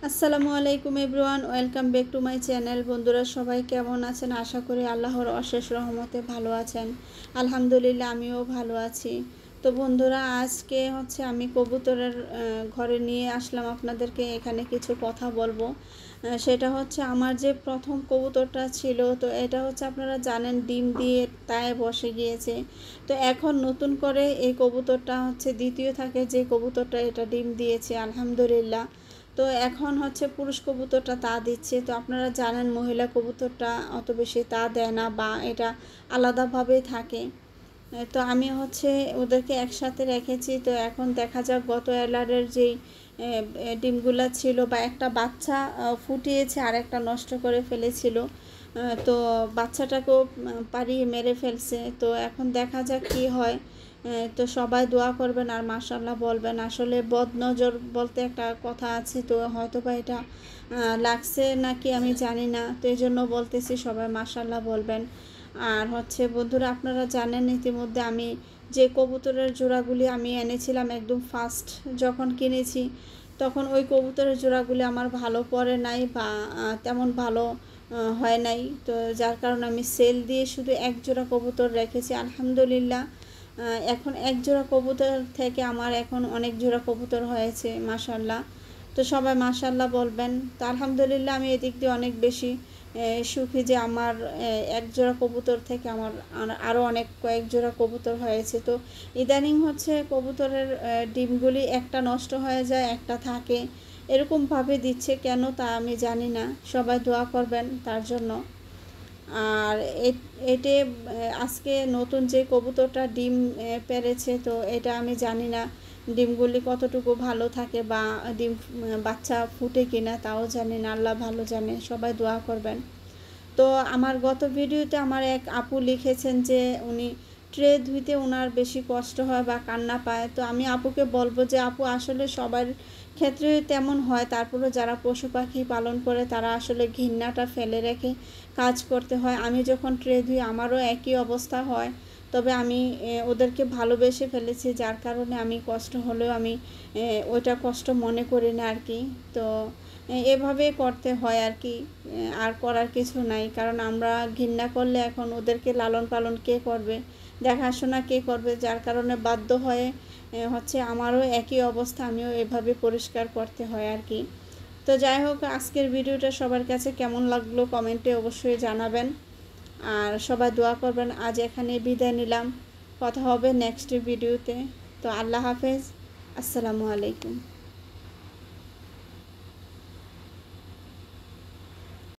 আসসালামু আলাইকুম everyone, welcome back to my channel. বন্ধুরা সবাই কেমন আছেন? আশা করি আল্লাহর অশেষ রহমতে ভালো আছেন। আলহামদুলিল্লাহ আমিও ভালো আছি। তো বন্ধুরা, আজকে আমি কবুতরের ঘরে নিয়ে আসলাম আপনাদেরকে। এখানে কিছু কথা বলবো। সেটা আমার যে প্রথম কবুতরটা ছিল, তো এটা আপনারা জানেন ডিম দিয়ে তাই বসে গিয়েছে। তো এখন নতুন করে এই কবুতরটা দ্বিতীয় থাকে যে কবুতরটা এটা ডিম দিয়েছে, আলহামদুলিল্লাহ। তো এখন পুরুষ কবুতরটা তা দিচ্ছে। তো আপনারা জানেন মহিলা কবুতরটা অত বেশি তা দেয় না, বা এটা আলাদাভাবেই থাকে। তো আমি ওদেরকে একসাথে রেখেছি। তো এখন দেখা যাক, গত এলারের যেই ডিমগুলা ছিল, বা একটা বাচ্চা ফুটিয়েছে আর একটা নষ্ট করে ফেলেছিল। তো বাচ্চাটাকেও পাড়িয়ে মেরে ফেলছে। তো এখন দেখা যাক কি হয়। তো সবাই দোয়া করবেন আর মাশাআল্লাহ বলবেন। আসলে বদনজর বলতে একটা কথা আছে, তো হয়তো বা এটা লাগছে নাকি আমি জানি না। তো এই জন্য বলতেছি, সবাই মাশাআল্লাহ বলবেন। আর বন্ধুরা, আপনারা জানেন ইতিমধ্যে আমি যে কবুতরের জোড়াগুলি আমি এনেছিলাম একদম ফার্স্ট যখন কিনেছি, তখন ওই কবুতরের জোড়াগুলি আমার ভালো পড়ে নাই, বা তেমন ভালো হয় নাই। তো যার কারণে আমি সেল দিয়ে শুধু এক জোড়া কবুতর রেখেছি। আলহামদুলিল্লাহ এখন এক জোড়া কবুতর থেকে আমার এখন অনেক জোড়া কবুতর হয়েছে, মাশাআল্লাহ। তো সবাই মাশাআল্লাহ বলবেন। তো আলহামদুলিল্লাহ আমি এদিক দিয়ে অনেক বেশি সুখী যে আমার এক জোড়া কবুতর থেকে আমার আরও অনেক কয়েক জোড়া কবুতর হয়েছে। তো ইদানিং কবুতরের ডিমগুলি একটা নষ্ট হয়ে যায়, একটা থাকে, এরকমভাবে দিচ্ছে কেন তা আমি জানি না। সবাই দোয়া করবেন তার জন্য। আর এতে আজকে নতুন যে কবুতরটা ডিম পেড়েছে, তো এটা আমি জানি না ডিমগুলি কতটুকু ভালো থাকে, বা ডিম বাচ্চা ফুটে কিনা তাও জানি না, আল্লাহ ভালো জানে। সবাই দোয়া করবেন। তো আমার গত ভিডিওতে আমার এক আপু লিখেছেন যে উনি ট্রে ধুইতে ওনার বেশি কষ্ট হয় বা কান্না পায়। তো আমি আপুকে বলবো যে আপু, আসলে সবার ক্ষেত্রে তেমন হয়, তারপরে যারা পশু পাখি পালন করে তারা আসলে ঘৃণাটা ফেলে রেখে কাজ করতে হয়। আমি যখন ট্রে ধুই আমারও একই অবস্থা হয়, তবে আমি ওদেরকে ভালোবেসে ফেলেছি, যার কারণে আমি কষ্ট হলেও আমি ওইটা কষ্ট মনে করি না আর কি। তো এভাবে করতে হয় আর কি, আর করার কিছু নাই। কারণ আমরা ঘৃণা করলে এখন ওদেরকে লালন পালন কে করবে, দেখাশোনা কে করবে, যার কারণে বাধ্য হয়ে আমারও একই অবস্থা, আমিও এভাবে পরিষ্কার করতে হয় আর কি। তো যাই হোক, আজকের ভিডিওটা সবার কাছে কেমন লাগলো কমেন্টে অবশ্যই জানাবেন। আর সবাই দোয়া করবেন। আজ এখানে বিদায় নিলাম, কথা হবে নেক্সট ভিডিওতে। তো আল্লাহ হাফেজ, আসসালামু আলাইকুম।